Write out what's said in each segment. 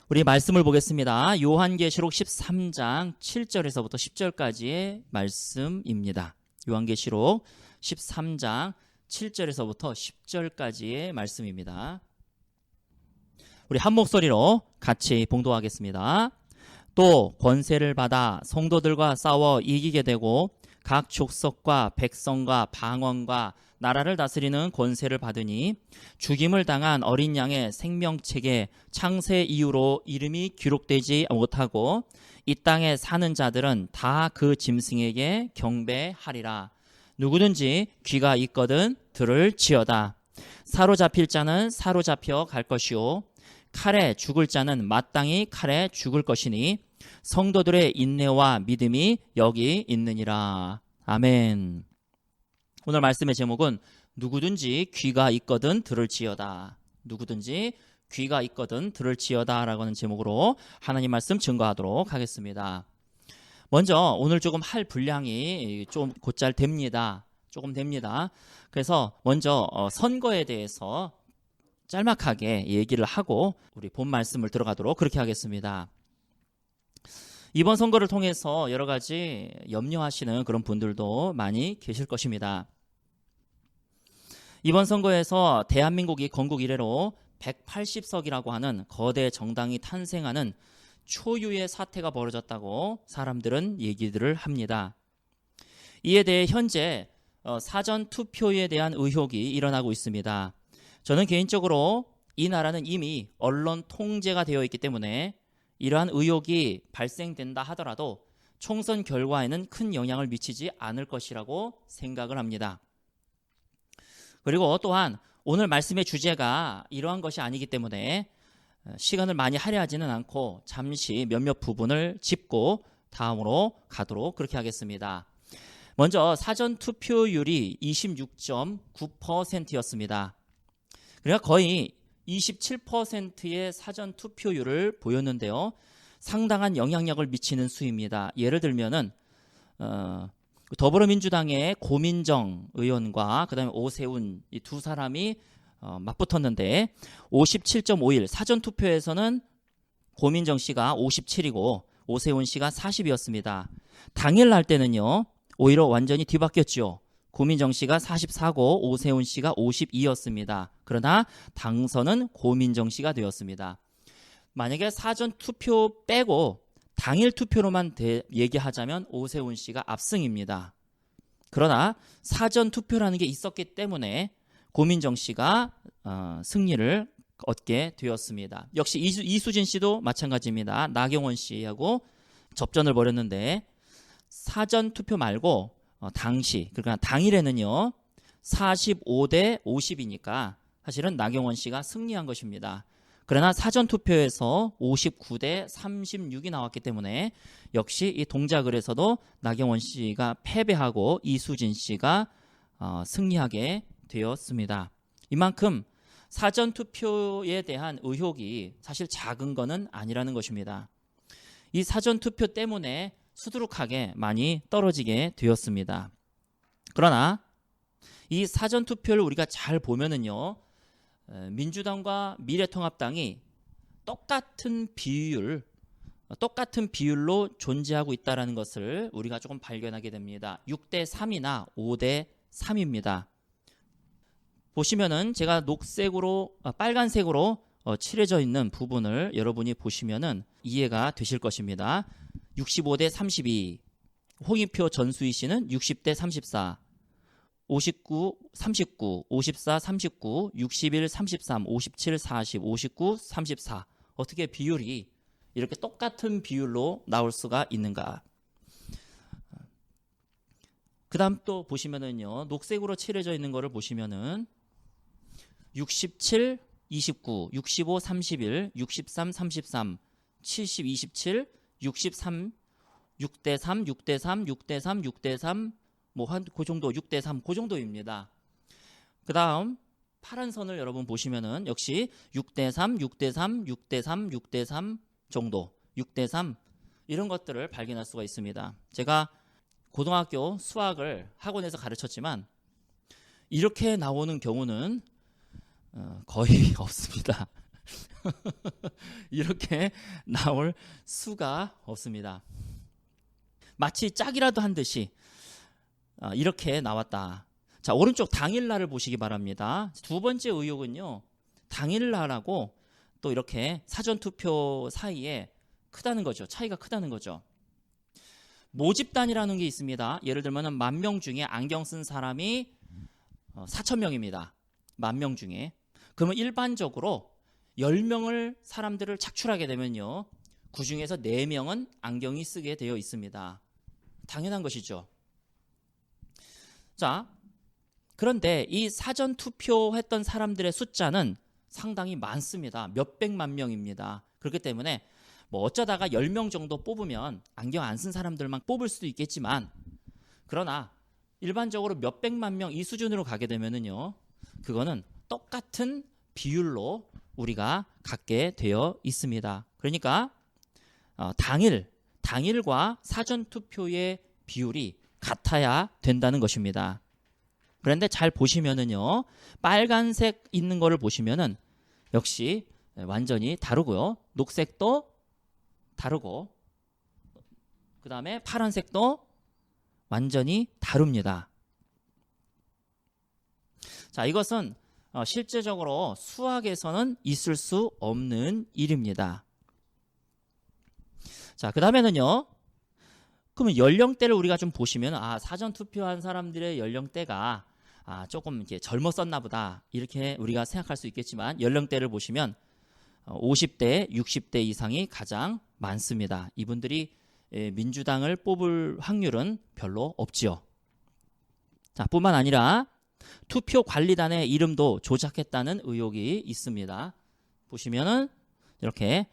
우리 말씀을 보겠습니다. 요한계시록 13장 7절에서부터 10절까지의 말씀입니다. 요한계시록 13장 7절에서부터 10절까지의 말씀입니다. 우리 한 목소리로 같이 봉독하겠습니다. 또 권세를 받아 성도들과 싸워 이기게 되고 각 족속과 백성과 방언과 나라를 다스리는 권세를 받으니 죽임을 당한 어린 양의 생명책에 창세 이후로 이름이 기록되지 못하고 이 땅에 사는 자들은 다 그 짐승에게 경배하리라. 누구든지 귀가 있거든 들을지어다. 사로잡힐 자는 사로잡혀 갈 것이요 칼에 죽을 자는 마땅히 칼에 죽을 것이니 성도들의 인내와 믿음이 여기 있느니라. 아멘. 오늘 말씀의 제목은 누구든지 귀가 있거든 들을지어다. 누구든지 귀가 있거든 들을지어다 라고 하는 제목으로 하나님 말씀 증거하도록 하겠습니다. 먼저 오늘 조금 할 분량이 좀 곧잘 됩니다. 조금 됩니다. 그래서 먼저 선거에 대해서 짤막하게 얘기를 하고 우리 본 말씀을 들어가도록 그렇게 하겠습니다. 이번 선거를 통해서 여러 가지 염려하시는 그런 분들도 많이 계실 것입니다. 이번 선거에서 대한민국이 건국 이래로 180석이라고 하는 거대 정당이 탄생하는 초유의 사태가 벌어졌다고 사람들은 얘기들을 합니다. 이에 대해 현재 사전 투표에 대한 의혹이 일어나고 있습니다. 저는 개인적으로 이 나라는 이미 언론 통제가 되어 있기 때문에 이러한 의혹이 발생된다 하더라도 총선 결과에는 큰 영향을 미치지 않을 것이라고 생각을 합니다. 그리고 또한 오늘 말씀의 주제가 이러한 것이 아니기 때문에 시간을 많이 할애하지는 않고 잠시 몇몇 부분을 짚고 다음으로 가도록 그렇게 하겠습니다. 먼저 사전 투표율이 26.9%였습니다. 그러니까 거의 27%의 사전 투표율을 보였는데요. 상당한 영향력을 미치는 수입니다. 예를 들면은 더불어민주당의 고민정 의원과 그다음에 오세훈 이 두 사람이 맞붙었는데 57.51 사전 투표에서는 고민정 씨가 57이고 오세훈 씨가 40이었습니다. 당일 날 때는요. 오히려 완전히 뒤바뀌었죠. 고민정 씨가 44고 오세훈 씨가 52였습니다. 그러나 당선은 고민정 씨가 되었습니다. 만약에 사전 투표 빼고 당일 투표로만 얘기하자면 오세훈 씨가 압승입니다. 그러나 사전 투표라는 게 있었기 때문에 고민정 씨가 승리를 얻게 되었습니다. 역시 이수진 씨도 마찬가지입니다. 나경원 씨하고 접전을 벌였는데 사전 투표 말고 당시 그러니까 당일에는요 45대 50이니까 사실은 나경원 씨가 승리한 것입니다. 그러나 사전 투표에서 59대 36이 나왔기 때문에 역시 이 동작을에서도 나경원 씨가 패배하고 이수진 씨가 승리하게 되었습니다. 이만큼 사전 투표에 대한 의혹이 사실 작은 것은 아니라는 것입니다. 이 사전 투표 때문에 수두룩하게 많이 떨어지게 되었습니다. 그러나 이 사전 투표를 우리가 잘 보면은요. 민주당과 미래통합당이 똑같은 비율로 존재하고 있다는 것을 우리가 조금 발견하게 됩니다. 6대 3이나 5대 3입니다. 보시면은 제가 빨간색으로 칠해져 있는 부분을 여러분이 보시면은 이해가 되실 것입니다. 65대 32, 홍익표 전수희 씨는 60대 34, 59, 39, 54, 39, 61, 33, 57, 40, 59, 34. 어떻게 비율이 이렇게 똑같은 비율로 나올 수가 있는가? 그 다음 또 보시면은요, 녹색으로 칠해져 있는 거를 보시면은 67, 29, 65, 31, 63, 33, 70, 27, 63, 6대 3, 6대 3, 6대 3, 6대 3, 그 정도 6대 3, 그 정도입니다. 그 다음 파란 선을 여러분 보시면은 역시 6대 3, 6대 3, 6대 3, 6대 3 정도, 6대 3 이런 것들을 발견할 수가 있습니다. 제가 고등학교 수학을 학원에서 가르쳤지만 이렇게 나오는 경우는 거의 없습니다. 이렇게 나올 수가 없습니다. 마치 짝이라도 한 듯이 이렇게 나왔다. 자, 오른쪽 당일날을 보시기 바랍니다. 두 번째 의혹은요, 당일날하고 또 이렇게 사전투표 사이에 크다는 거죠. 차이가 크다는 거죠. 모집단이라는 게 있습니다. 예를 들면 10,000명 중에 안경 쓴 사람이 4,000명입니다. 10,000명 중에. 그러면 일반적으로 10명을 사람들을 착출하게 되면요, 그 중에서 4명은 안경이 쓰게 되어 있습니다. 당연한 것이죠. 자, 그런데 이 사전 투표했던 사람들의 숫자는 상당히 많습니다. 몇백만 명입니다. 그렇기 때문에 뭐 어쩌다가 10명 정도 뽑으면 안경 안 쓴 사람들만 뽑을 수도 있겠지만, 그러나 일반적으로 몇백만 명 이 수준으로 가게 되면은요, 그거는 똑같은 비율로 우리가 갖게 되어 있습니다. 그러니까 당일과 사전투표의 비율이 같아야 된다는 것입니다. 그런데 잘 보시면은요, 빨간색 있는 거를 보시면은 역시 완전히 다르고요. 녹색도 다르고, 그 다음에 파란색도 완전히 다릅니다. 자, 이것은 실제적으로 수학에서는 있을 수 없는 일입니다. 자, 그 다음에는요, 그러면 연령대를 우리가 좀 보시면, 사전 투표한 사람들의 연령대가 조금 이렇게 젊었었나 보다, 이렇게 우리가 생각할 수 있겠지만, 연령대를 보시면 50대, 60대 이상이 가장 많습니다. 이분들이 민주당을 뽑을 확률은 별로 없지요. 자, 뿐만 아니라 투표 관리단의 이름도 조작했다는 의혹이 있습니다. 보시면은 이렇게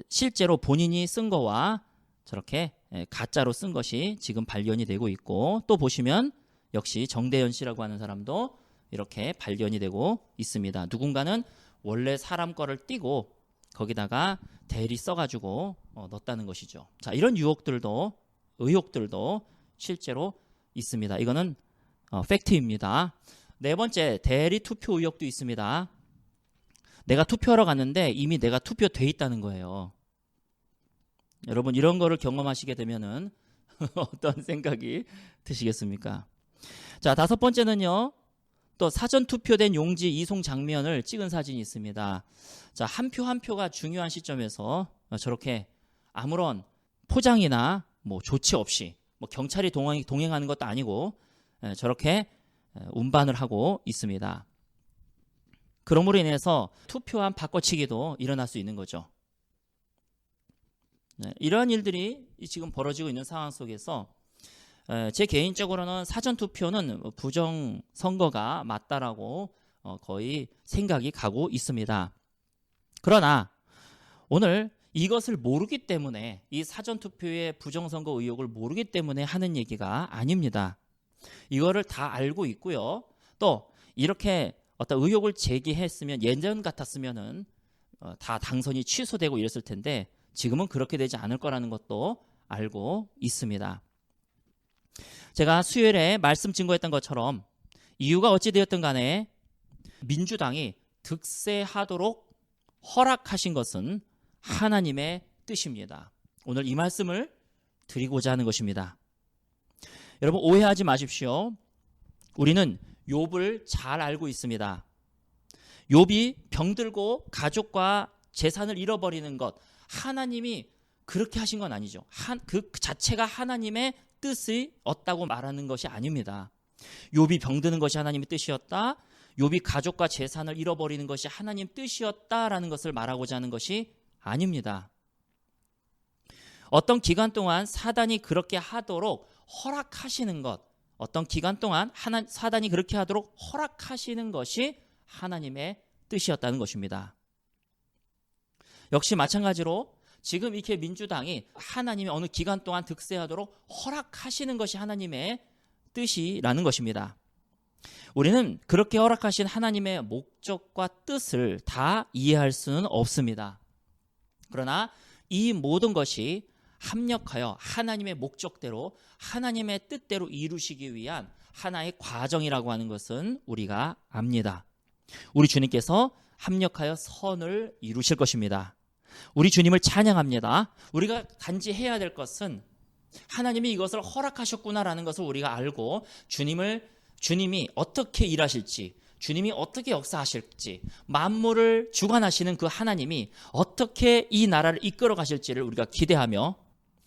실제로 본인이 쓴 거와 저렇게 가짜로 쓴 것이 지금 발견이 되고 있고, 또 보시면 역시 정대현 씨라고 하는 사람도 이렇게 발견이 되고 있습니다. 누군가는 원래 사람 거를 띄고 거기다가 대리 써가지고 넣었다는 것이죠. 자, 이런 의혹들도 실제로 있습니다. 이거는 팩트입니다. 네 번째, 대리 투표 의혹도 있습니다. 내가 투표하러 갔는데 이미 내가 투표돼 있다는 거예요. 여러분, 이런 거를 경험하시게 되면은 어떤 생각이 드시겠습니까? 자, 다섯 번째는요, 또 사전 투표된 용지 이송 장면을 찍은 사진이 있습니다. 자, 한 표 한 표가 중요한 시점에서 저렇게 아무런 포장이나 뭐 조치 없이, 뭐 경찰이 동행하는 것도 아니고 저렇게 운반을 하고 있습니다. 그러므로 인해서 투표함 바꿔치기도 일어날 수 있는 거죠. 이러한 일들이 지금 벌어지고 있는 상황 속에서 제 개인적으로는 사전투표는 부정선거가 맞다라고 거의 생각이 가고 있습니다. 그러나 오늘 이것을 모르기 때문에, 이 사전투표의 부정선거 의혹을 모르기 때문에 하는 얘기가 아닙니다. 이거를 다 알고 있고요. 또 이렇게 어떤 의혹을 제기했으면, 예전 같았으면은 다 당선이 취소되고 이랬을 텐데, 지금은 그렇게 되지 않을 거라는 것도 알고 있습니다. 제가 수요일에 말씀 증거했던 것처럼 이유가 어찌 되었든 간에 민주당이 득세하도록 허락하신 것은 하나님의 뜻입니다. 오늘 이 말씀을 드리고자 하는 것입니다. 여러분, 오해하지 마십시오. 우리는 욥을 잘 알고 있습니다. 욥이 병들고 가족과 재산을 잃어버리는 것, 하나님이 그렇게 하신 건 아니죠. 그 자체가 하나님의 뜻이 었다고 말하는 것이 아닙니다. 욥이 병드는 것이 하나님의 뜻이었다, 욥이 가족과 재산을 잃어버리는 것이 하나님 뜻이었다라는 것을 말하고자 하는 것이 아닙니다. 어떤 기간 동안 사단이 그렇게 하도록 허락하시는 것, 어떤 기간 동안 사단이 그렇게 하도록 허락하시는 것이 하나님의 뜻이었다는 것입니다. 역시 마찬가지로 지금 이렇게 민주당이 하나님의 어느 기간 동안 득세하도록 허락하시는 것이 하나님의 뜻이라는 것입니다. 우리는 그렇게 허락하신 하나님의 목적과 뜻을 다 이해할 수는 없습니다. 그러나 이 모든 것이 합력하여 하나님의 목적대로, 하나님의 뜻대로 이루시기 위한 하나의 과정이라고 하는 것은 우리가 압니다. 우리 주님께서 합력하여 선을 이루실 것입니다. 우리 주님을 찬양합니다. 우리가 단지 해야 될 것은 하나님이 이것을 허락하셨구나라는 것을 우리가 알고 주님이 어떻게 일하실지, 주님이 어떻게 역사하실지, 만물을 주관하시는 그 하나님이 어떻게 이 나라를 이끌어 가실지를 우리가 기대하며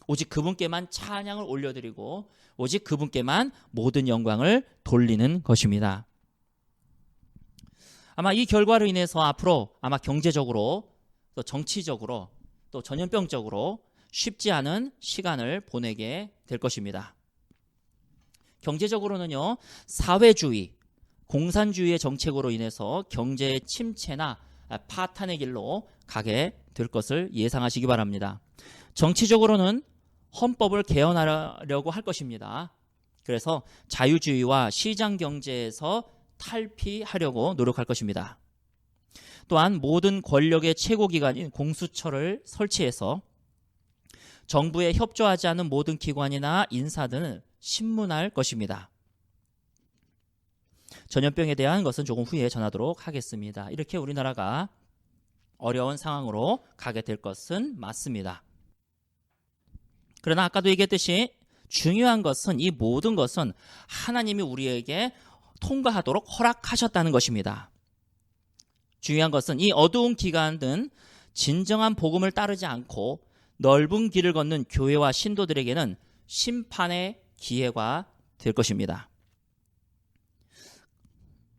오직 그분께만 찬양을 올려드리고 오직 그분께만 모든 영광을 돌리는 것입니다. 아마 이 결과로 인해서 앞으로 아마 경제적으로 또 정치적으로 또 전염병적으로 쉽지 않은 시간을 보내게 될 것입니다. 경제적으로는요, 사회주의, 공산주의의 정책으로 인해서 경제의 침체나 파탄의 길로 가게 될 것을 예상하시기 바랍니다. 정치적으로는 헌법을 개헌하려고 할 것입니다. 그래서 자유주의와 시장 경제에서 탈피하려고 노력할 것입니다. 또한 모든 권력의 최고기관인 공수처를 설치해서 정부에 협조하지 않은 모든 기관이나 인사들을 신문할 것입니다. 전염병에 대한 것은 조금 후에 전하도록 하겠습니다. 이렇게 우리나라가 어려운 상황으로 가게 될 것은 맞습니다. 그러나 아까도 얘기했듯이 중요한 것은 이 모든 것은 하나님이 우리에게 통과하도록 허락하셨다는 것입니다. 중요한 것은 이 어두운 기간은 진정한 복음을 따르지 않고 넓은 길을 걷는 교회와 신도들에게는 심판의 기회가 될 것입니다.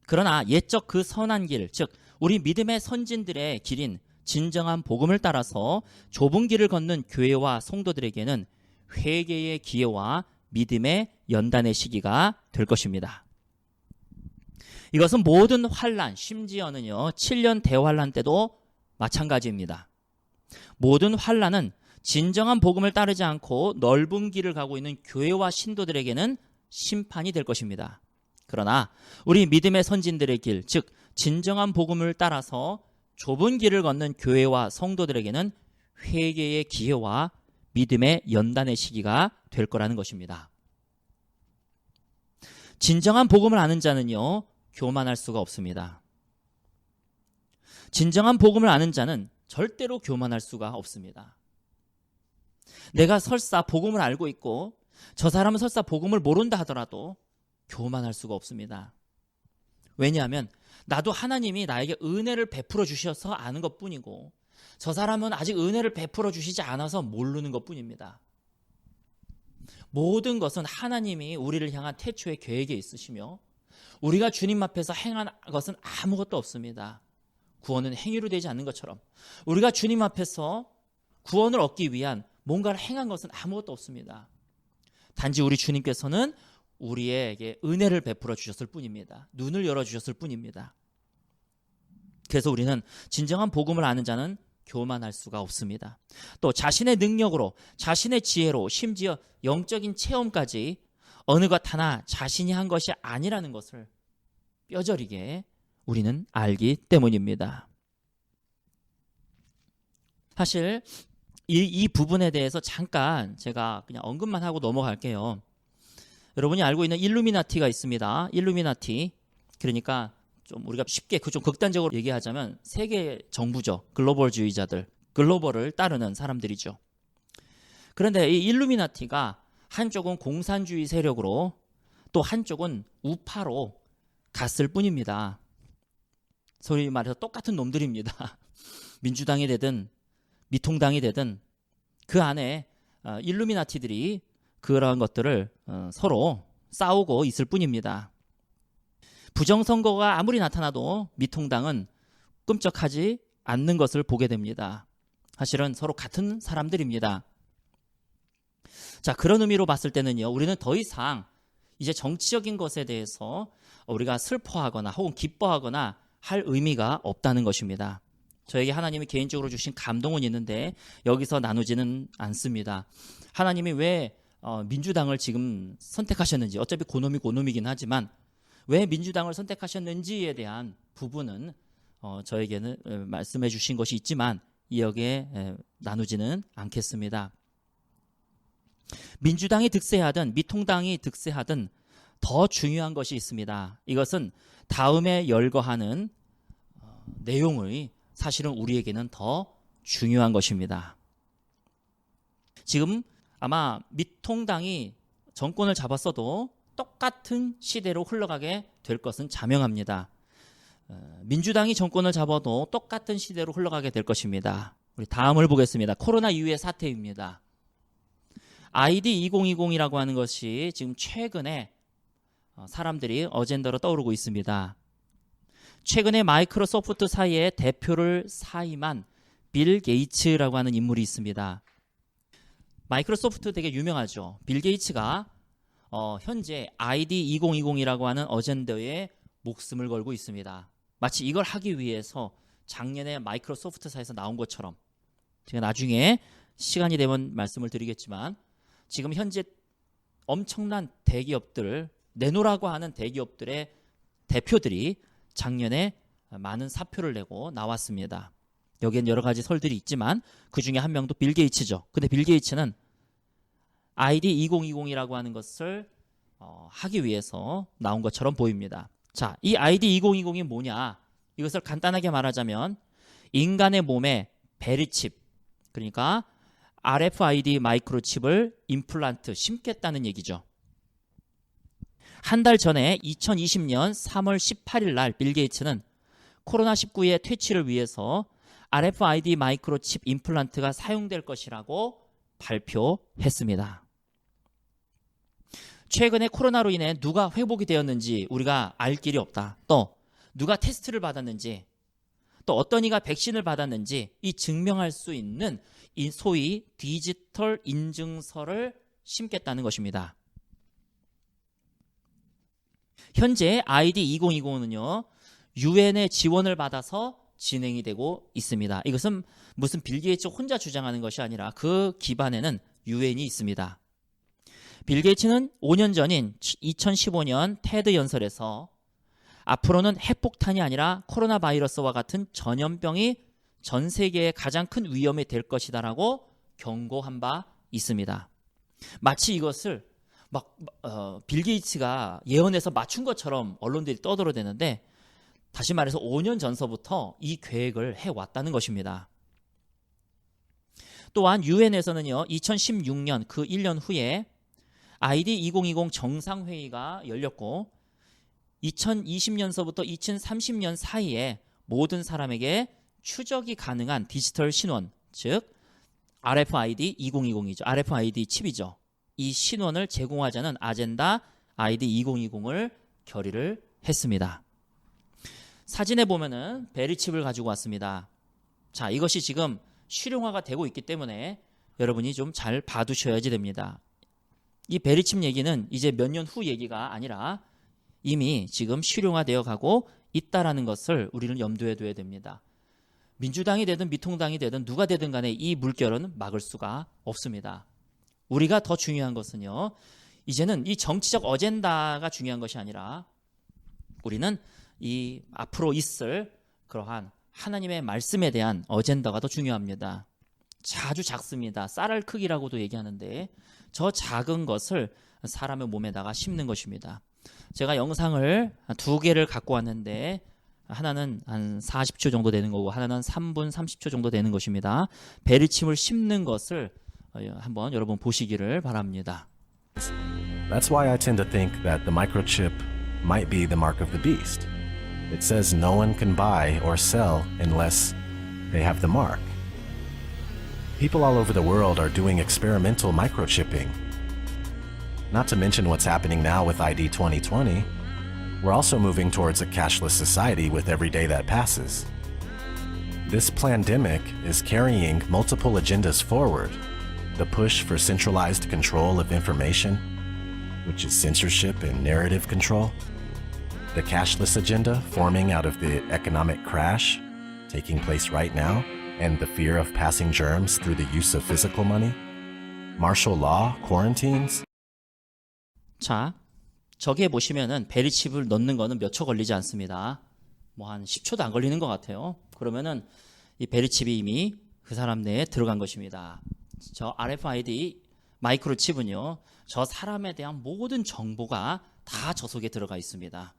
그러나 옛적 그 선한 길, 즉 우리 믿음의 선진들의 길인 진정한 복음을 따라서 좁은 길을 걷는 교회와 성도들에게는 회개의 기회와 믿음의 연단의 시기가 될 것입니다. 이것은 모든 환난, 심지어는요 7년 대환란 때도 마찬가지입니다. 모든 환난은 진정한 복음을 따르지 않고 넓은 길을 가고 있는 교회와 신도들에게는 심판이 될 것입니다. 그러나 우리 믿음의 선진들의 길, 즉 진정한 복음을 따라서 좁은 길을 걷는 교회와 성도들에게는 회개의 기회와 믿음의 연단의 시기가 될 거라는 것입니다. 진정한 복음을 아는 자는요 교만할 수가 없습니다. 진정한 복음을 아는 자는 절대로 교만할 수가 없습니다. 내가 설사 복음을 알고 있고 저 사람은 설사 복음을 모른다 하더라도 교만할 수가 없습니다. 왜냐하면 나도 하나님이 나에게 은혜를 베풀어 주셔서 아는 것뿐이고 저 사람은 아직 은혜를 베풀어 주시지 않아서 모르는 것뿐입니다. 모든 것은 하나님이 우리를 향한 태초의 계획에 있으시며 우리가 주님 앞에서 행한 것은 아무것도 없습니다. 구원은 행위로 되지 않는 것처럼 우리가 주님 앞에서 구원을 얻기 위한 뭔가를 행한 것은 아무것도 없습니다. 단지 우리 주님께서는 우리에게 은혜를 베풀어 주셨을 뿐입니다. 눈을 열어주셨을 뿐입니다. 그래서 우리는 진정한 복음을 아는 자는 교만할 수가 없습니다. 또 자신의 능력으로, 자신의 지혜로, 심지어 영적인 체험까지 어느 것 하나 자신이 한 것이 아니라는 것을 뼈저리게 우리는 알기 때문입니다. 사실 이 부분에 대해서 잠깐 제가 그냥 언급만 하고 넘어갈게요. 여러분이 알고 있는 일루미나티가 있습니다. 일루미나티. 그러니까 좀 우리가 쉽게 좀 극단적으로 얘기하자면 세계 정부죠. 글로벌주의자들, 글로벌을 따르는 사람들이죠. 그런데 이 일루미나티가 한쪽은 공산주의 세력으로 또 한쪽은 우파로 갔을 뿐입니다. 소위 말해서 똑같은 놈들입니다. 민주당이 되든 미통당이 되든 그 안에 일루미나티들이 그러한 것들을 서로 싸우고 있을 뿐입니다. 부정선거가 아무리 나타나도 미통당은 끔찍하지 않는 것을 보게 됩니다. 사실은 서로 같은 사람들입니다. 자, 그런 의미로 봤을 때는요, 우리는 더 이상 이제 정치적인 것에 대해서 우리가 슬퍼하거나 혹은 기뻐하거나 할 의미가 없다는 것입니다. 저에게 하나님이 개인적으로 주신 감동은 있는데 여기서 나누지는 않습니다. 하나님이 왜 민주당을 지금 선택하셨는지, 어차피 고놈이긴 하지만 왜 민주당을 선택하셨는지에 대한 부분은 저에게는 말씀해 주신 것이 있지만 여기에 나누지는 않겠습니다. 민주당이 득세하든 미통당이 득세하든 더 중요한 것이 있습니다. 이것은 다음에 열거하는 내용의 사실은 우리에게는 더 중요한 것입니다. 지금 아마 미통당이 정권을 잡았어도 똑같은 시대로 흘러가게 될 것은 자명합니다. 민주당이 정권을 잡아도 똑같은 시대로 흘러가게 될 것입니다. 우리 다음을 보겠습니다. 코로나 이후의 사태입니다. ID 2020이라고 하는 것이 지금 최근에 사람들이 어젠더로 떠오르고 있습니다. 최근에 마이크로소프트 사이에 대표를 사임한 빌 게이츠라고 하는 인물이 있습니다. 마이크로소프트 되게 유명하죠. 빌 게이츠가 현재 ID 2020이라고 하는 어젠더에 목숨을 걸고 있습니다. 마치 이걸 하기 위해서 작년에 마이크로소프트사에서 나온 것처럼, 제가 나중에 시간이 되면 말씀을 드리겠지만 지금 현재 엄청난 대기업들, 내놓으라고 하는 대기업들의 대표들이 작년에 많은 사표를 내고 나왔습니다. 여기엔 여러 가지 설들이 있지만 그 중에 한 명도 빌 게이츠죠. 근데 빌 게이츠는 ID 2020이라고 하는 것을 하기 위해서 나온 것처럼 보입니다. 자, 이 ID 2020이 뭐냐? 이것을 간단하게 말하자면 인간의 몸에 베리칩, 그러니까 RFID 마이크로칩을 임플란트 심겠다는 얘기죠. 한 달 전에 2020년 3월 18일 날 빌 게이츠는 코로나19의 퇴치를 위해서 RFID 마이크로칩 임플란트가 사용될 것이라고 발표했습니다. 최근에 코로나로 인해 누가 회복이 되었는지 우리가 알 길이 없다. 또 누가 테스트를 받았는지, 또 어떤 이가 백신을 받았는지 이 증명할 수 있는 이 소위 디지털 인증서를 심겠다는 것입니다. 현재 ID 2020은요, 유엔의 지원을 받아서 진행이 되고 있습니다. 이것은 무슨 빌 게이츠 혼자 주장하는 것이 아니라 그 기반에는 유엔이 있습니다. 빌 게이츠는 5년 전인 2015년 테드 연설에서 앞으로는 핵폭탄이 아니라 코로나 바이러스와 같은 전염병이 전 세계의 가장 큰 위험이 될 것이다라고 경고한 바 있습니다. 마치 이것을 빌 게이츠가 예언해서 맞춘 것처럼 언론들이 떠들어대는데, 다시 말해서 5년 전서부터 이 계획을 해왔다는 것입니다. 또한 유엔에서는요, 2016년 그 1년 후에 ID 2020 정상회의가 열렸고 2020년서부터 2030년 사이에 모든 사람에게 추적이 가능한 디지털 신원, 즉 RFID 2020이죠. RFID 칩이죠. 이 신원을 제공하자는 아젠다 ID 2020을 결의를 했습니다. 사진에 보면은 베리칩을 가지고 왔습니다. 자, 이것이 지금 실용화가 되고 있기 때문에 여러분이 좀 잘 봐두셔야지 됩니다. 이 베리칩 얘기는 이제 몇 년 후 얘기가 아니라 이미 지금 실용화되어 가고 있다라는 것을 우리는 염두에 둬야 됩니다. 민주당이 되든 미통당이 되든 누가 되든 간에 이 물결은 막을 수가 없습니다. 우리가 더 중요한 것은요, 이제는 이 정치적 어젠다가 중요한 것이 아니라 우리는 이 앞으로 있을 그러한 하나님의 말씀에 대한 어젠다가 더 중요합니다. 아주 작습니다. 쌀알 크기라고도 얘기하는데 저 작은 것을 사람의 몸에다가 심는 것입니다. 제가 영상을 2개를 갖고 왔는데 하나는 한 40초 정도 되는 거고 하나는 3분 30초 정도 되는 것입니다. 베리칩을 심는 것을 한번 여러분 보시기를 바랍니다. That's why I tend to think that the microchip might be the mark of the beast. It says no one can buy or sell unless they have the mark. People all over the world are doing experimental microchipping. Not to mention what's happening now with ID 2020, we're also moving towards a cashless society with every day that passes. This pandemic is carrying multiple agendas forward. The push for centralized control of information, which is censorship and narrative control. The cashless agenda forming out of the economic crash taking place right now and the fear of passing germs through the use of physical money. Martial law, quarantines. 자, 저기에 보시면은 베리칩을 넣는 거는 몇 초 걸리지 않습니다. 뭐 한 10초도 안 걸리는 것 같아요. 그러면은 이 베리칩이 이미 그 사람 내에 들어간 것입니다. 저 RFID 마이크로칩은요, 저 사람에 대한 모든 정보가 다 저 속에 들어가 있습니다.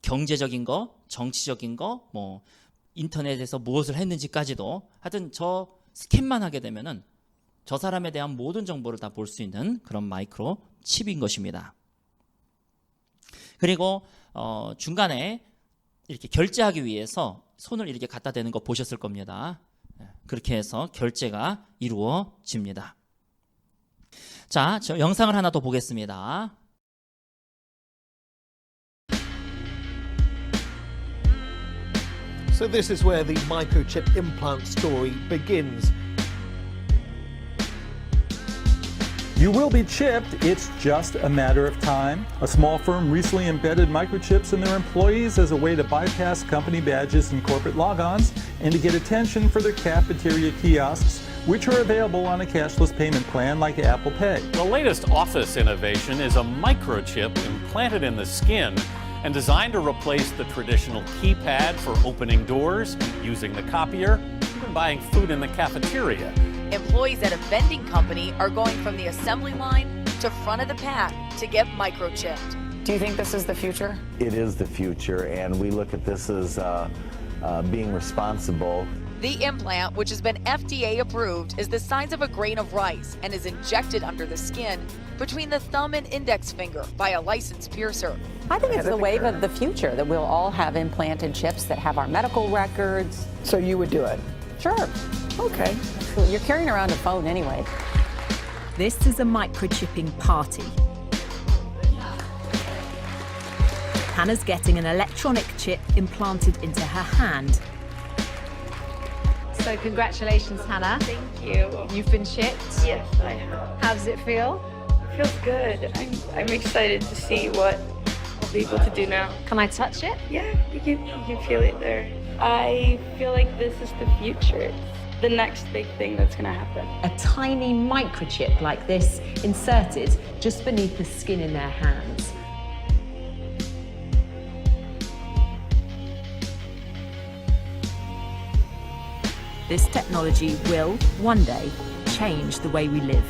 경제적인 거, 정치적인 거, 뭐 인터넷에서 무엇을 했는지까지도 하여튼 저 스캔만 하게 되면은 저 사람에 대한 모든 정보를 다 볼 수 있는 그런 마이크로 칩인 것입니다. 그리고 중간에 이렇게 결제하기 위해서 손을 이렇게 갖다 대는 거 보셨을 겁니다. 그렇게 해서 결제가 이루어집니다. 자, 저 영상을 하나 더 보겠습니다. So this is where the microchip implant story begins. You will be chipped, it's just a matter of time. A small firm recently embedded microchips in their employees as a way to bypass company badges and corporate logons and to get attention for their cafeteria kiosks, which are available on a cashless payment plan like Apple Pay. The latest office innovation is a microchip implanted in the skin and designed to replace the traditional keypad for opening doors, using the copier, even buying food in the cafeteria. Employees at a vending company are going from the assembly line to front of the pack to get microchipped. Do you think this is the future? It is the future, and we look at this as being responsible. The implant, which has been FDA approved, is the size of a grain of rice and is injected under the skin between the thumb and index finger by a licensed piercer. I think it's the wave of the future that we'll all have implanted chips that have our medical records. So you would do it? Sure. Okay. You're carrying around a phone anyway. This is a microchipping party. Hannah's getting an electronic chip implanted into her hand. So congratulations, Hannah. Thank you. You've been chipped? Yes, I have. How does it feel? It feels good. I'm excited to see what I'll be able to do now. Can I touch it? Yeah, you can feel it there. I feel like this is the future. It's the next big thing that's going to happen. A tiny microchip like this inserted just beneath the skin in their hands. This technology will, one day, change the way we live.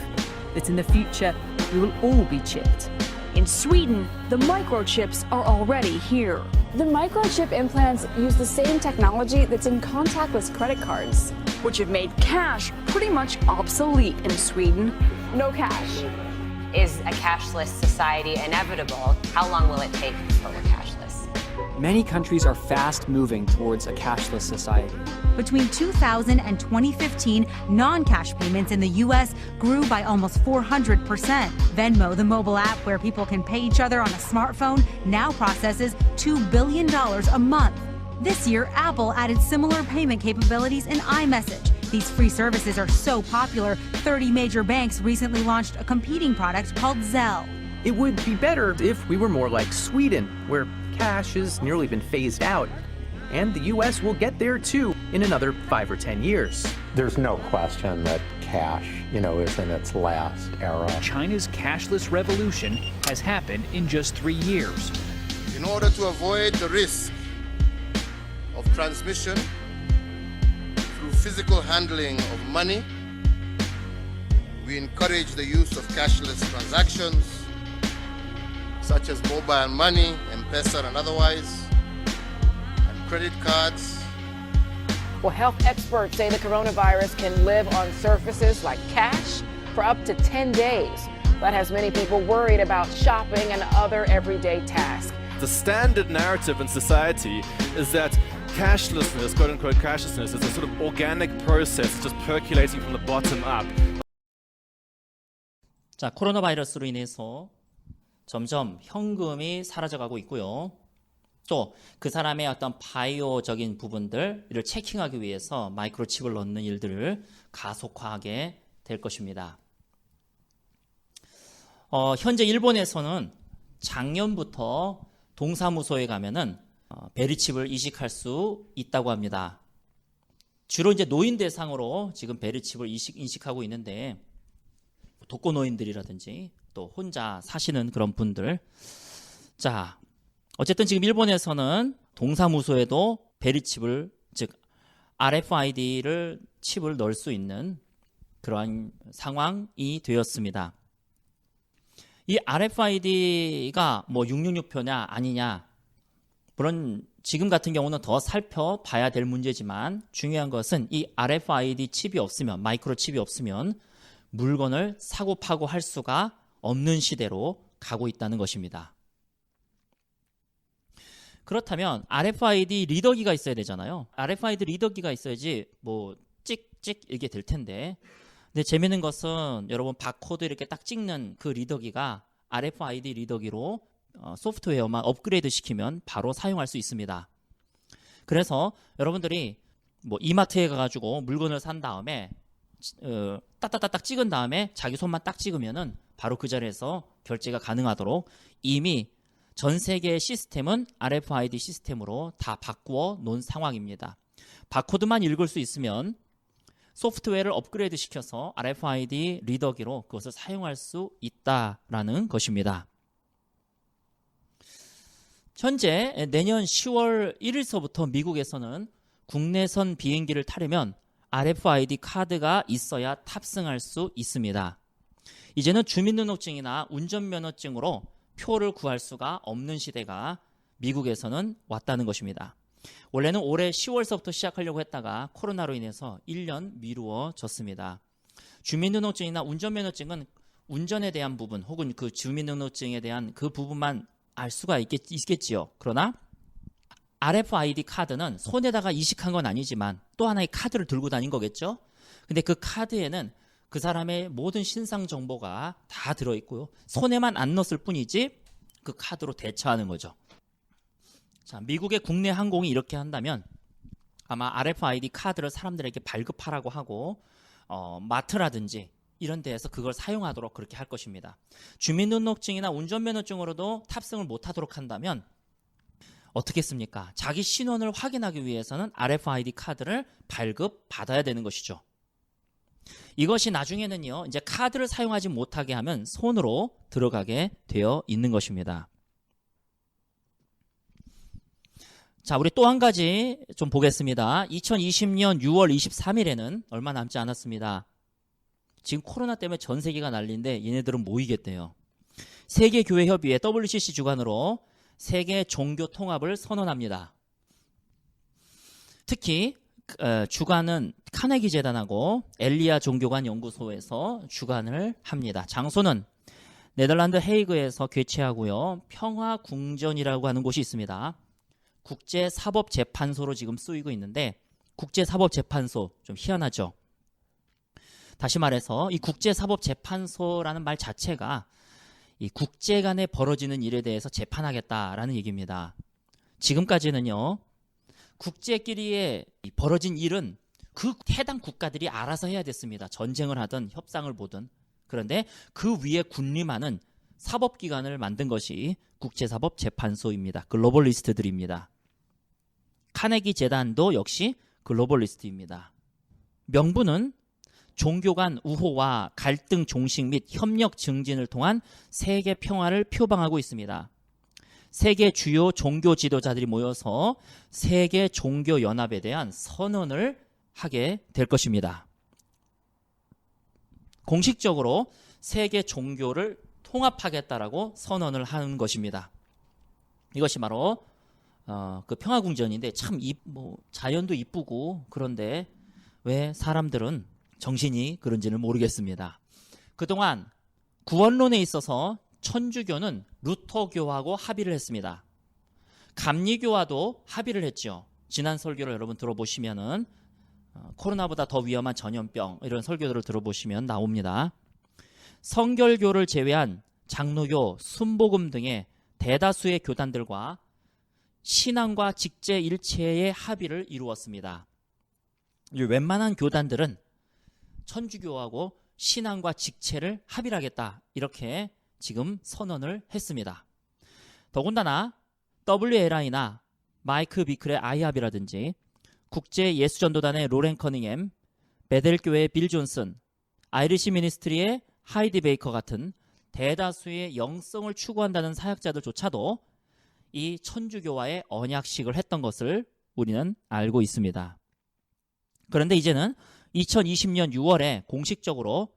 That in the future, we will all be chipped. In Sweden, the microchips are already here. The microchip implants use the same technology that's in contactless credit cards, which have made cash pretty much obsolete in Sweden. No cash. Is a cashless society inevitable? How long will it take before we're cashless? Many countries are fast moving towards a cashless society. Between 2000 and 2015, non-cash payments in the U.S. grew by almost 400%. Venmo, the mobile app where people can pay each other on a smartphone, now processes $2 billion a month. This year, Apple added similar payment capabilities in iMessage. These free services are so popular, 30 major banks recently launched a competing product called Zelle. It would be better if we were more like Sweden, where cash has nearly been phased out. And the U.S. will get there too in another 5 or 10 years. There's no question that cash, is in its last era. China's cashless revolution has happened in just 3 years. In order to avoid the risk of transmission through physical handling of money, we encourage the use of cashless transactions, such as mobile money, M-Pesa and otherwise, and credit cards. Well, health experts say the coronavirus can live on surfaces like cash for up to 10 days. That has many people worried about shopping and other everyday tasks. The standard narrative in society is that cashlessness, quote-unquote cashlessness, is a sort of organic process just percolating from the bottom up. 자, 코로나 바이러스로 인해서 점점 현금이 사라져가고 있고요. 또 그 사람의 어떤 바이오적인 부분들을 체킹하기 위해서 마이크로칩을 넣는 일들을 가속화하게 될 것입니다. 현재 일본에서는 작년부터 동사무소에 가면은 베리칩을 이식할 수 있다고 합니다. 주로 이제 노인 대상으로 지금 베리칩을 인식하고 있는데 독거노인들이라든지 또 혼자 사시는 그런 분들. 자, 어쨌든 지금 일본에서는 동사무소에도 베리칩을, 즉 RFID를 칩을 넣을 수 있는 그러한 상황이 되었습니다. 이 RFID가 뭐 666표냐 아니냐, 물론 지금 같은 경우는 더 살펴봐야 될 문제지만 중요한 것은 이 RFID 칩이 없으면, 마이크로 칩이 없으면 물건을 사고 파고 할 수가 없는 시대로 가고 있다는 것입니다. 그렇다면 RFID 리더기가 있어야 되잖아요. RFID 리더기가 있어야지 뭐 찍찍 이게 될 텐데, 근데 재미있는 것은 여러분 바코드 이렇게 딱 찍는 그 리더기가 RFID 리더기로 소프트웨어만 업그레이드 시키면 바로 사용할 수 있습니다. 그래서 여러분들이 뭐 이마트에 가가지고 물건을 산 다음에 따따따딱 찍은 다음에 자기 손만 딱 찍으면은 바로 그 자리에서 결제가 가능하도록 이미 전 세계의 시스템은 RFID 시스템으로 다 바꾸어 놓은 상황입니다. 바코드만 읽을 수 있으면 소프트웨어를 업그레이드 시켜서 RFID 리더기로 그것을 사용할 수 있다라는 것입니다. 현재 내년 10월 1일서부터 미국에서는 국내선 비행기를 타려면 RFID 카드가 있어야 탑승할 수 있습니다. 이제는 주민등록증이나 운전면허증으로 표를 구할 수가 없는 시대가 미국에서는 왔다는 것입니다. 원래는 올해 10월서부터 시작하려고 했다가 코로나로 인해서 1년 미루어졌습니다. 주민등록증이나 운전면허증은 운전에 대한 부분 혹은 그 주민등록증에 대한 그 부분만 알 수가 있겠지요. 그러나 RFID 카드는 손에다가 이식한 건 아니지만 또 하나의 카드를 들고 다닌 거겠죠. 근데 그 카드에는 그 사람의 모든 신상 정보가 다 들어있고요. 손에만 안 넣었을 뿐이지 그 카드로 대처하는 거죠. 자, 미국의 국내 항공이 이렇게 한다면 아마 RFID 카드를 사람들에게 발급하라고 하고 마트라든지 이런 데에서 그걸 사용하도록 그렇게 할 것입니다. 주민등록증이나 운전면허증으로도 탑승을 못하도록 한다면 어떻게 했습니까? 자기 신원을 확인하기 위해서는 RFID 카드를 발급받아야 되는 것이죠. 이것이 나중에는요, 이제 카드를 사용하지 못하게 하면 손으로 들어가게 되어 있는 것입니다. 자, 우리 또 한 가지 좀 보겠습니다. 2020년 6월 23일에는 얼마 남지 않았습니다. 지금 코로나 때문에 전 세계가 난리인데 얘네들은 모이겠대요. 세계교회협의회 WCC 주관으로 세계 종교 통합을 선언합니다. 특히 주관은 카네기 재단하고 엘리야 종교관 연구소에서 주관을 합니다. 장소는 네덜란드 헤이그에서 개최하고요. 평화궁전이라고 하는 곳이 있습니다. 국제사법재판소로 지금 쓰이고 있는데 국제사법재판소 좀 희한하죠. 다시 말해서 이 국제사법재판소라는 말 자체가 이 국제 간에 벌어지는 일에 대해서 재판하겠다라는 얘기입니다. 지금까지는요, 국제끼리에 벌어진 일은 그 해당 국가들이 알아서 해야 됐습니다. 전쟁을 하든 협상을 보든. 그런데 그 위에 군림하는 사법기관을 만든 것이 국제사법재판소입니다. 글로벌리스트들입니다. 카네기 재단도 역시 글로벌리스트입니다. 명분은 종교 간 우호와 갈등 종식 및 협력 증진을 통한 세계 평화를 표방하고 있습니다. 세계 주요 종교 지도자들이 모여서 세계 종교 연합에 대한 선언을 하게 될 것입니다. 공식적으로 세계 종교를 통합하겠다라고 선언을 하는 것입니다. 이것이 바로 그 평화궁전인데 참 자연도 이쁘고 그런데 왜 사람들은 정신이 그런지는 모르겠습니다. 그동안 구원론에 있어서 천주교는 루터교하고 합의를 했습니다. 감리교와도 합의를 했죠. 지난 설교를 여러분 들어보시면은 코로나보다 더 위험한 전염병 이런 설교들을 들어보시면 나옵니다. 성결교를 제외한 장로교, 순복음 등의 대다수의 교단들과 신앙과 직제 일체의 합의를 이루었습니다. 웬만한 교단들은 천주교하고 신앙과 직체를 합의를 하겠다 이렇게 지금 선언을 했습니다. 더군다나 WLI나 마이크 비클의 아이합이라든지 국제예수전도단의 로렌 커닝햄, 베델교회의 빌 존슨, 아이리시 미니스트리의 하이디 베이커 같은 대다수의 영성을 추구한다는 사역자들조차도 이 천주교와의 언약식을 했던 것을 우리는 알고 있습니다. 그런데 이제는 2020년 6월에 공식적으로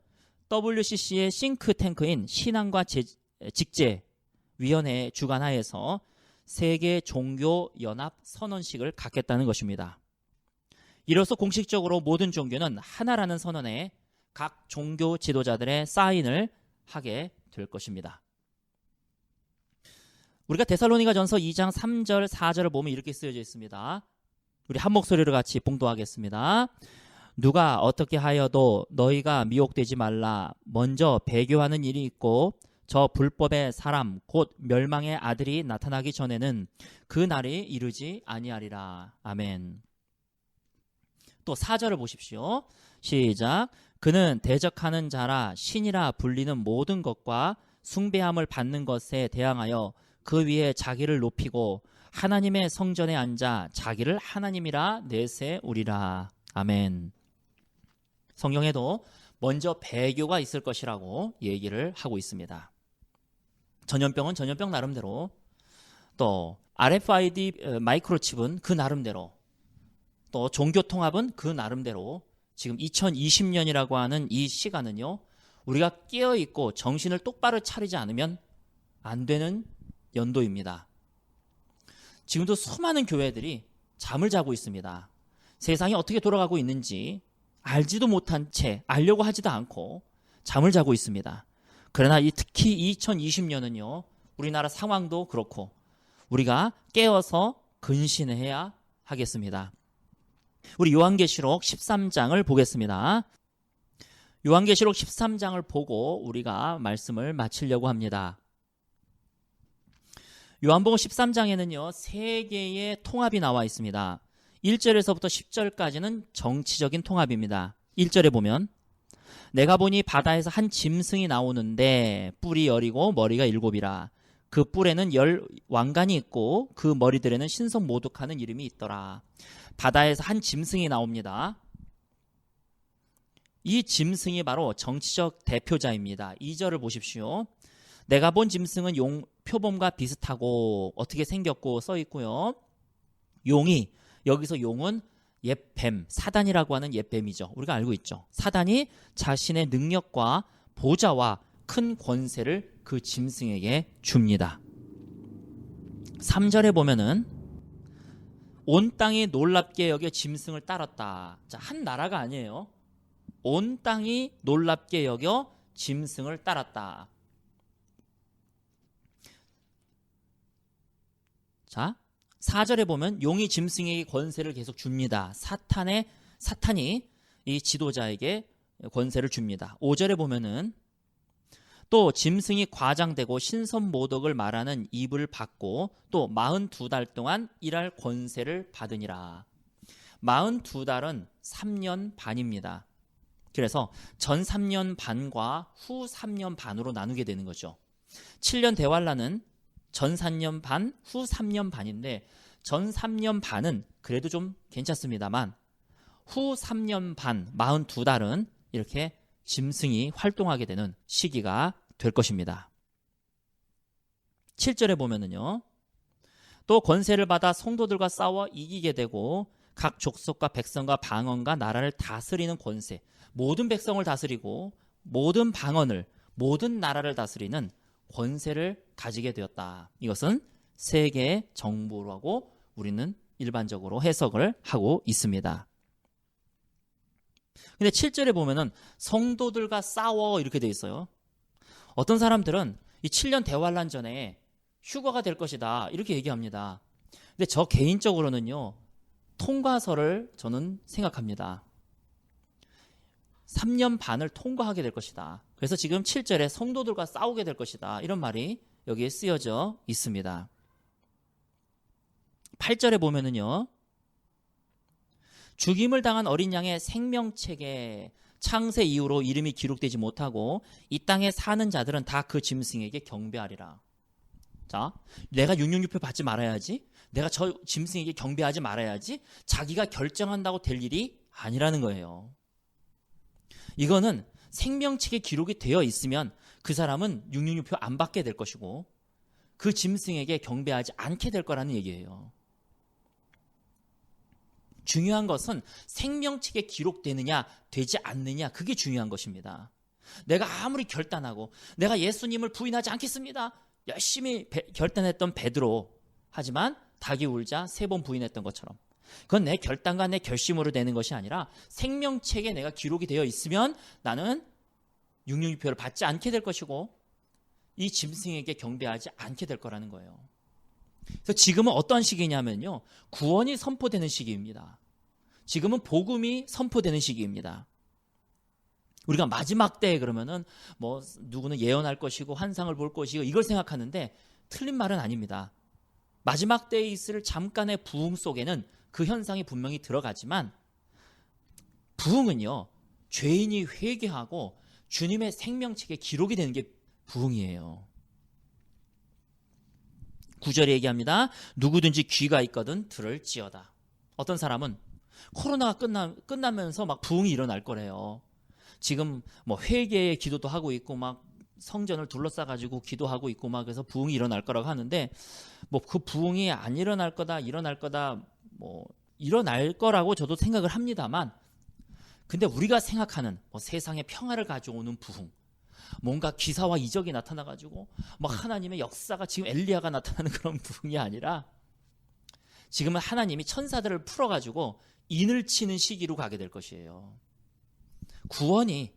WCC의 싱크탱크인 신앙과 직제위원회 주관하에서 세계 종교 연합 선언식을 갖겠다는 것입니다. 이로써 공식적으로 모든 종교는 하나라는 선언에 각 종교 지도자들의 사인을 하게 될 것입니다. 우리가 데살로니가전서 2장 3절 4절을 보면 이렇게 쓰여져 있습니다. 우리 한 목소리로 같이 봉독하겠습니다. 누가 어떻게 하여도 너희가 미혹되지 말라. 먼저 배교하는 일이 있고 저 불법의 사람 곧 멸망의 아들이 나타나기 전에는 그 날이 이르지 아니하리라. 아멘. 또 4절을 보십시오. 시작. 그는 대적하는 자라 신이라 불리는 모든 것과 숭배함을 받는 것에 대항하여 그 위에 자기를 높이고 하나님의 성전에 앉아 자기를 하나님이라 내세우리라. 아멘. 성경에도 먼저 배교가 있을 것이라고 얘기를 하고 있습니다. 전염병은 전염병 나름대로, 또 RFID 마이크로칩은 그 나름대로, 또 종교통합은 그 나름대로 지금 2020년이라고 하는 이 시간은요, 우리가 깨어있고 정신을 똑바로 차리지 않으면 안 되는 연도입니다. 지금도 수많은 교회들이 잠을 자고 있습니다. 세상이 어떻게 돌아가고 있는지 알지도 못한 채, 알려고 하지도 않고 잠을 자고 있습니다. 그러나 특히 2020년은요, 우리나라 상황도 그렇고 우리가 깨어서 근신해야 하겠습니다. 우리 요한계시록 13장을 보겠습니다. 요한계시록 13장을 보고 우리가 말씀을 마치려고 합니다. 요한복음 13장에는요, 세 개의 통합이 나와 있습니다. 1절에서부터 10절까지는 정치적인 통합입니다. 1절에 보면 내가 보니 바다에서 한 짐승이 나오는데 뿔이 10이고 머리가 7이라. 그 뿔에는 10 왕관이 있고 그 머리들에는 신성 모독하는 이름이 있더라. 바다에서 한 짐승이 나옵니다. 이 짐승이 바로 정치적 대표자입니다. 2절을 보십시오. 내가 본 짐승은 용 표범과 비슷하고 어떻게 생겼고 써 있고요. 용이, 여기서 용은 옛뱀, 사단이라고 하는 옛뱀이죠. 우리가 알고 있죠. 사단이 자신의 능력과 보좌와 큰 권세를 그 짐승에게 줍니다. 3절에 보면은 온 땅이 놀랍게 여겨 짐승을 따랐다. 자, 한 나라가 아니에요. 온 땅이 놀랍게 여겨 짐승을 따랐다. 자, 4절에 보면 용이 짐승에게 권세를 계속 줍니다. 사탄이 이 지도자에게 권세를 줍니다. 5절에 보면은 또 짐승이 과장되고 신선모독을 말하는 입을 받고 또 42달 동안 일할 권세를 받으니라. 42달은 3년 반입니다. 그래서 전 3년 반과 후 3년 반으로 나누게 되는 거죠. 7년 대환란은 전 3년 반, 후 3년 반인데 전 3년 반은 그래도 좀 괜찮습니다만 후 3년 반, 42달은 이렇게 짐승이 활동하게 되는 시기가 될 것입니다. 7절에 보면은요, 또 권세를 받아 성도들과 싸워 이기게 되고 각 족속과 백성과 방언과 나라를 다스리는 권세, 모든 백성을 다스리고 모든 방언을, 모든 나라를 다스리는 권세를 가지게 되었다. 이것은 세계의 정부라고 우리는 일반적으로 해석을 하고 있습니다. 근데 7절에 보면은 성도들과 싸워 이렇게 돼 있어요. 어떤 사람들은 이 7년 대환란 전에 휴거가 될 것이다 이렇게 얘기합니다. 근데 저 개인적으로는요, 통과설을 저는 생각합니다. 3년 반을 통과하게 될 것이다. 그래서 지금 7절에 성도들과 싸우게 될 것이다. 이런 말이 여기에 쓰여져 있습니다. 8절에 보면은요, 죽임을 당한 어린 양의 생명책에 창세 이후로 이름이 기록되지 못하고 이 땅에 사는 자들은 다 그 짐승에게 경배하리라. 자, 내가 666표 받지 말아야지, 내가 저 짐승에게 경배하지 말아야지, 자기가 결정한다고 될 일이 아니라는 거예요. 이거는 생명책에 기록이 되어 있으면 그 사람은 666표 안 받게 될 것이고 그 짐승에게 경배하지 않게 될 거라는 얘기예요. 중요한 것은 생명책에 기록되느냐 되지 않느냐, 그게 중요한 것입니다. 내가 아무리 결단하고 내가 예수님을 부인하지 않겠습니다 열심히 결단했던 베드로, 하지만 닭이 울자 3번 부인했던 것처럼 그건 내 결단과 내 결심으로 되는 것이 아니라 생명책에 내가 기록이 되어 있으면 나는 육류표를 받지 않게 될 것이고 이 짐승에게 경배하지 않게 될 거라는 거예요. 그래서 지금은 어떤 시기냐면요. 구원이 선포되는 시기입니다. 지금은 복음이 선포되는 시기입니다. 우리가 마지막 때에 그러면은 뭐 누구는 예언할 것이고 환상을 볼 것이고 이걸 생각하는데 틀린 말은 아닙니다. 마지막 때에 있을 잠깐의 부흥 속에는 그 현상이 분명히 들어가지만 부흥은요. 죄인이 회개하고 주님의 생명책에 기록이 되는 게 부흥이에요. 9절에 얘기합니다. 누구든지 귀가 있거든 들을지어다. 어떤 사람은 코로나가 끝나면서 막 부흥이 일어날 거래요. 지금 뭐 회개의 기도도 하고 있고 막 성전을 둘러싸가지고 기도하고 있고 막 그래서 부흥이 일어날 거라고 하는데 뭐 그 부흥이 안 일어날 거다 일어날 거다 뭐 일어날 거라고 저도 생각을 합니다만 근데 우리가 생각하는 뭐 세상의 평화를 가져오는 부흥 뭔가 기사와 이적이 나타나가지고 막 하나님의 역사가 지금 엘리야가 나타나는 그런 부흥이 아니라 지금은 하나님이 천사들을 풀어가지고 인을 치는 시기로 가게 될 것이에요. 구원이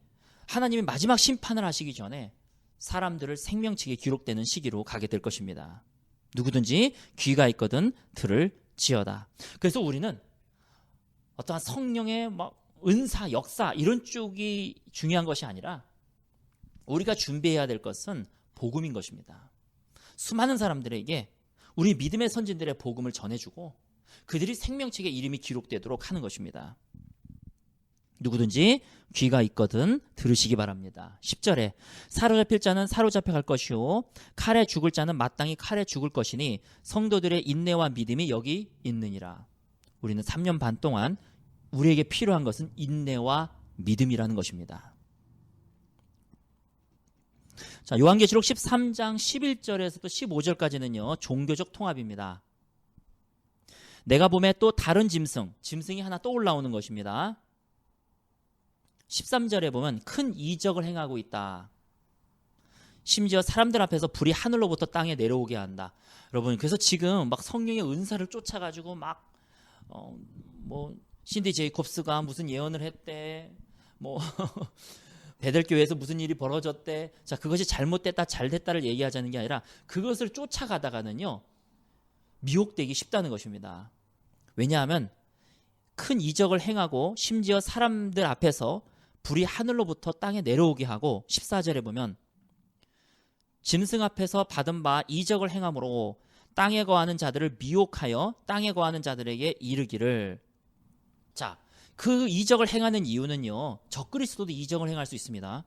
하나님이 마지막 심판을 하시기 전에 사람들을 생명책에 기록되는 시기로 가게 될 것입니다. 누구든지 귀가 있거든 들을지어다. 그래서 우리는 어떠한 성령의 막 은사, 역사 이런 쪽이 중요한 것이 아니라 우리가 준비해야 될 것은 복음인 것입니다. 수많은 사람들에게 우리 믿음의 선진들의 복음을 전해주고 그들이 생명책에 이름이 기록되도록 하는 것입니다. 누구든지 귀가 있거든 들으시기 바랍니다. 10절에 사로잡힐 자는 사로잡혀 갈 것이요 칼에 죽을 자는 마땅히 칼에 죽을 것이니 성도들의 인내와 믿음이 여기 있느니라. 우리는 3년 반 동안 우리에게 필요한 것은 인내와 믿음이라는 것입니다. 자, 요한계시록 13장 11절에서부터 15절까지는요. 종교적 통합입니다. 내가 봄에 또 다른 짐승이 하나 또 올라오는 것입니다. 13절에 보면 큰 이적을 행하고 있다. 심지어 사람들 앞에서 불이 하늘로부터 땅에 내려오게 한다. 여러분 그래서 지금 막 성령의 은사를 쫓아가지고 막 뭐 신디 제이콥스가 무슨 예언을 했대. 뭐 베델교회에서 무슨 일이 벌어졌대. 자, 그것이 잘못됐다 잘됐다를 얘기하자는 게 아니라 그것을 쫓아가다가는요. 미혹되기 쉽다는 것입니다. 왜냐하면 큰 이적을 행하고 심지어 사람들 앞에서 불이 하늘로부터 땅에 내려오게 하고 14절에 보면 짐승 앞에서 받은 바 이적을 행함으로 땅에 거하는 자들을 미혹하여 땅에 거하는 자들에게 이르기를. 자, 그 이적을 행하는 이유는요. 적그리스도도 이적을 행할 수 있습니다.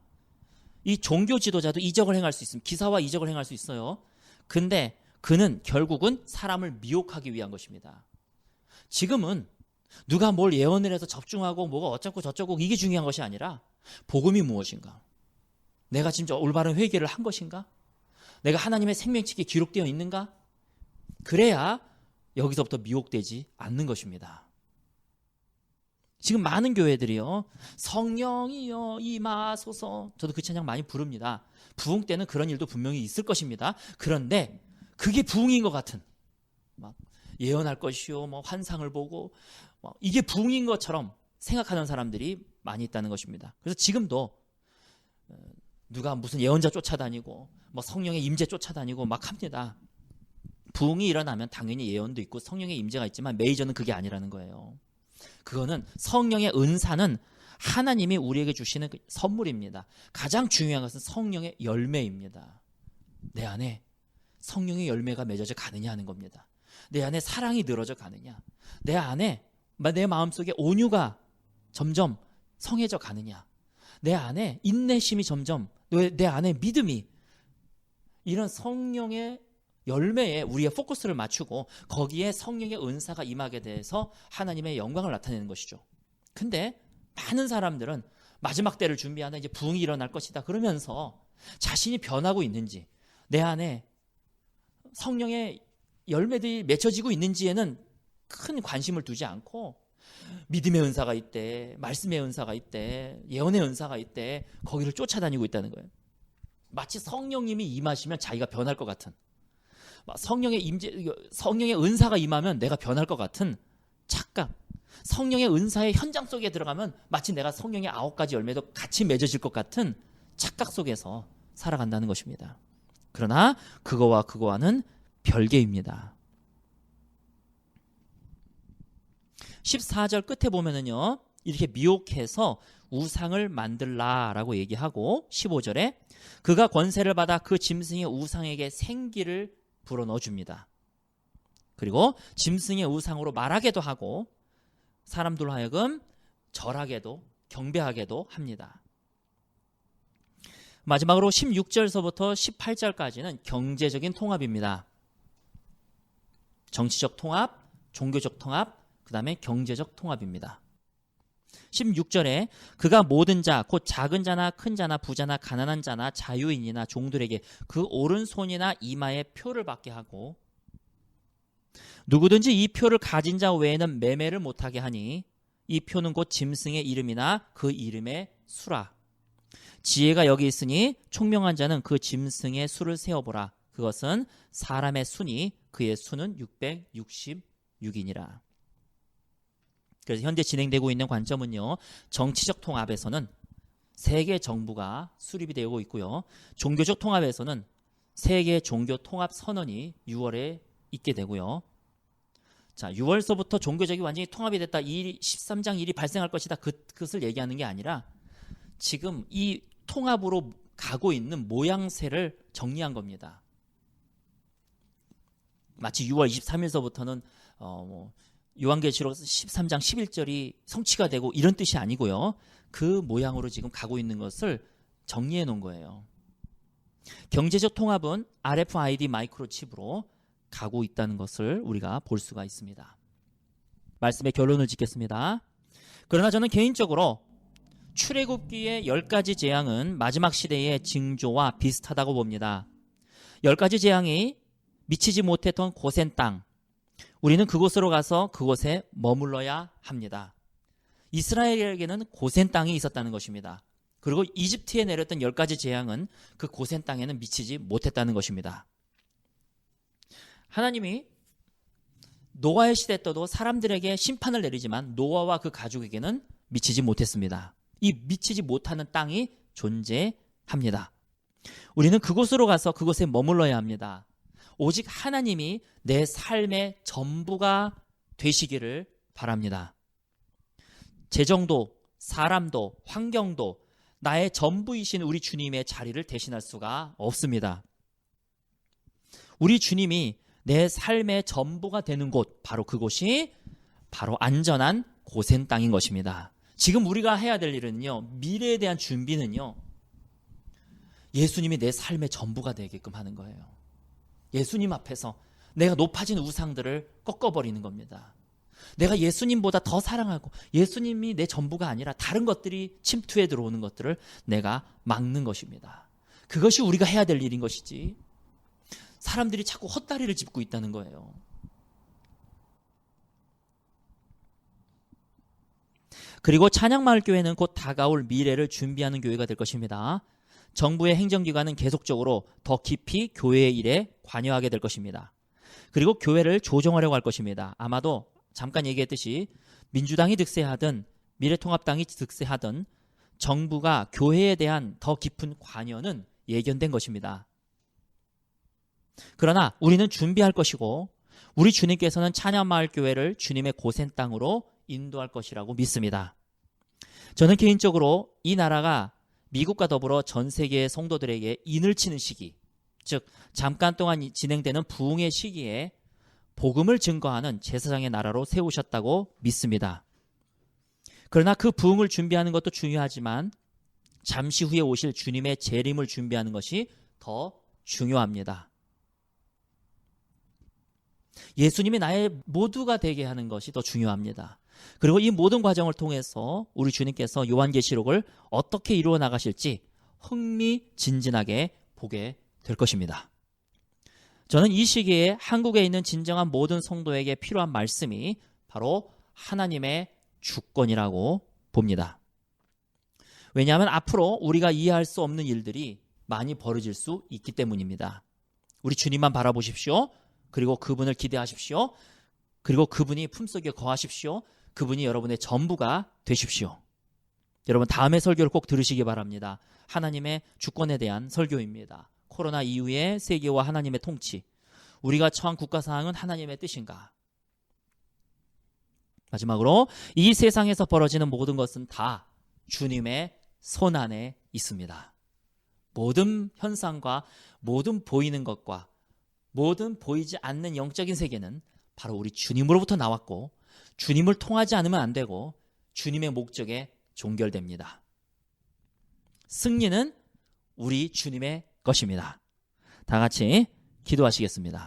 이 종교 지도자도 이적을 행할 수 있습니다. 기사와 이적을 행할 수 있어요. 근데 그는 결국은 사람을 미혹하기 위한 것입니다. 지금은 누가 뭘 예언을 해서 접중하고 뭐가 어쩌고 저쩌고 이게 중요한 것이 아니라 복음이 무엇인가? 내가 진짜 올바른 회개를 한 것인가? 내가 하나님의 생명책에 기록되어 있는가? 그래야 여기서부터 미혹되지 않는 것입니다. 지금 많은 교회들이요. 성령이여 임하소서. 저도 그 찬양 많이 부릅니다. 부흥 때는 그런 일도 분명히 있을 것입니다. 그런데 그게 부흥인 것 같은 막 예언할 것이요. 뭐 환상을 보고 이게 부흥인 것처럼 생각하는 사람들이 많이 있다는 것입니다. 그래서 지금도 누가 무슨 예언자 쫓아다니고 뭐 성령의 임재 쫓아다니고 막 합니다. 부흥이 일어나면 당연히 예언도 있고 성령의 임재가 있지만 메이저는 그게 아니라는 거예요. 그거는 성령의 은사는 하나님이 우리에게 주시는 선물입니다. 가장 중요한 것은 성령의 열매입니다. 내 안에 성령의 열매가 맺어져 가느냐 하는 겁니다. 내 안에 사랑이 늘어져 가느냐, 내 안에 내 마음속에 온유가 점점 성해져 가느냐, 내 안에 인내심이 점점, 내 안에 믿음이, 이런 성령의 열매에 우리의 포커스를 맞추고 거기에 성령의 은사가 임하게 돼서 하나님의 영광을 나타내는 것이죠. 근데 많은 사람들은 마지막 때를 준비하는 이제 부흥이 일어날 것이다 그러면서 자신이 변하고 있는지, 내 안에 성령의 열매들이 맺혀지고 있는지에는 큰 관심을 두지 않고 믿음의 은사가 있대, 말씀의 은사가 있대, 예언의 은사가 있대, 거기를 쫓아다니고 있다는 거예요. 마치 성령님이 임하시면 자기가 변할 것 같은, 성령의 은사가 임하면 내가 변할 것 같은 착각, 성령의 은사의 현장 속에 들어가면 마치 내가 성령의 9가지 열매도 같이 맺어질 것 같은 착각 속에서 살아간다는 것입니다. 그러나 그거와는 별개입니다. 14절 끝에 보면은요, 이렇게 미혹해서 우상을 만들라라고 얘기하고 15절에 그가 권세를 받아 그 짐승의 우상에게 생기를 불어넣어 줍니다. 그리고 짐승의 우상으로 말하게도 하고 사람들로 하여금 절하게도 경배하게도 합니다. 마지막으로 16절서부터 18절까지는 경제적인 통합입니다. 정치적 통합, 종교적 통합, 그 다음에 경제적 통합입니다. 16절에 그가 모든 자, 곧 작은 자나 큰 자나 부자나 가난한 자나 자유인이나 종들에게 그 오른손이나 이마에 표를 받게 하고 누구든지 이 표를 가진 자 외에는 매매를 못하게 하니 이 표는 곧 짐승의 이름이나 그 이름의 수라. 지혜가 여기 있으니 총명한 자는 그 짐승의 수를 세어보라. 그것은 사람의 수니 그의 수는 666이니라. 그래서 현재 진행되고 있는 관점은요, 정치적 통합에서는 세계 정부가 수립이 되고 있고요, 종교적 통합에서는 세계 종교 통합 선언이 6월에 있게 되고요. 자, 6월서부터 종교적이 완전히 통합이 됐다, 13장 일이 발생할 것이다, 그것을 얘기하는 게 아니라 지금 이 통합으로 가고 있는 모양새를 정리한 겁니다. 마치 6월 23일서부터는 요한계시록 13장 11절이 성취가 되고 이런 뜻이 아니고요, 그 모양으로 지금 가고 있는 것을 정리해 놓은 거예요. 경제적 통합은 RFID 마이크로칩으로 가고 있다는 것을 우리가 볼 수가 있습니다. 말씀의 결론을 짓겠습니다. 그러나 저는 개인적으로 출애굽기의 10가지 재앙은 마지막 시대의 징조와 비슷하다고 봅니다. 10가지 재앙이 미치지 못했던 고센 땅, 우리는 그곳으로 가서 그곳에 머물러야 합니다. 이스라엘에게는 고센 땅이 있었다는 것입니다. 그리고 이집트에 내렸던 10가지 재앙은 그 고센 땅에는 미치지 못했다는 것입니다. 하나님이 노아의 시대 때도 사람들에게 심판을 내리지만 노아와 그 가족에게는 미치지 못했습니다. 이 미치지 못하는 땅이 존재합니다. 우리는 그곳으로 가서 그곳에 머물러야 합니다. 오직 하나님이 내 삶의 전부가 되시기를 바랍니다. 재정도, 사람도, 환경도 나의 전부이신 우리 주님의 자리를 대신할 수가 없습니다. 우리 주님이 내 삶의 전부가 되는 곳, 바로 그곳이 바로 안전한 고센 땅인 것입니다. 지금 우리가 해야 될 일은요, 미래에 대한 준비는요, 예수님이 내 삶의 전부가 되게끔 하는 거예요. 예수님 앞에서 내가 높아진 우상들을 꺾어버리는 겁니다. 내가 예수님보다 더 사랑하고 예수님이 내 전부가 아니라 다른 것들이 침투해 들어오는 것들을 내가 막는 것입니다. 그것이 우리가 해야 될 일인 것이지, 사람들이 자꾸 헛다리를 짚고 있다는 거예요. 그리고 찬양마을교회는 곧 다가올 미래를 준비하는 교회가 될 것입니다. 정부의 행정기관은 계속적으로 더 깊이 교회의 일에 관여하게 될 것입니다. 그리고 교회를 조정하려고 할 것입니다. 아마도 잠깐 얘기했듯이 민주당이 득세하든 미래통합당이 득세하든 정부가 교회에 대한 더 깊은 관여는 예견된 것입니다. 그러나 우리는 준비할 것이고 우리 주님께서는 찬양마을교회를 주님의 고센 땅으로 인도할 것이라고 믿습니다. 저는 개인적으로 이 나라가 미국과 더불어 전 세계의 성도들에게 인을 치는 시기, 즉 잠깐 동안 진행되는 부흥의 시기에 복음을 증거하는 제사장의 나라로 세우셨다고 믿습니다. 그러나 그 부흥을 준비하는 것도 중요하지만 잠시 후에 오실 주님의 재림을 준비하는 것이 더 중요합니다. 예수님이 나의 모두가 되게 하는 것이 더 중요합니다. 그리고 이 모든 과정을 통해서 우리 주님께서 요한계시록을 어떻게 이루어 나가실지 흥미진진하게 보게 될 것입니다. 저는 이 시기에 한국에 있는 진정한 모든 성도에게 필요한 말씀이 바로 하나님의 주권이라고 봅니다. 왜냐하면 앞으로 우리가 이해할 수 없는 일들이 많이 벌어질 수 있기 때문입니다. 우리 주님만 바라보십시오. 그리고 그분을 기대하십시오. 그리고 그분이 품속에 거하십시오. 그분이 여러분의 전부가 되십시오. 여러분 다음에 설교를 꼭 들으시기 바랍니다. 하나님의 주권에 대한 설교입니다. 코로나 이후의 세계와 하나님의 통치, 우리가 처한 국가상황은 하나님의 뜻인가? 마지막으로 이 세상에서 벌어지는 모든 것은 다 주님의 손 안에 있습니다. 모든 현상과 모든 보이는 것과 모든 보이지 않는 영적인 세계는 바로 우리 주님으로부터 나왔고 주님을 통하지 않으면 안 되고 주님의 목적에 종결됩니다. 승리는 우리 주님의 것입니다. 다 같이 기도하시겠습니다.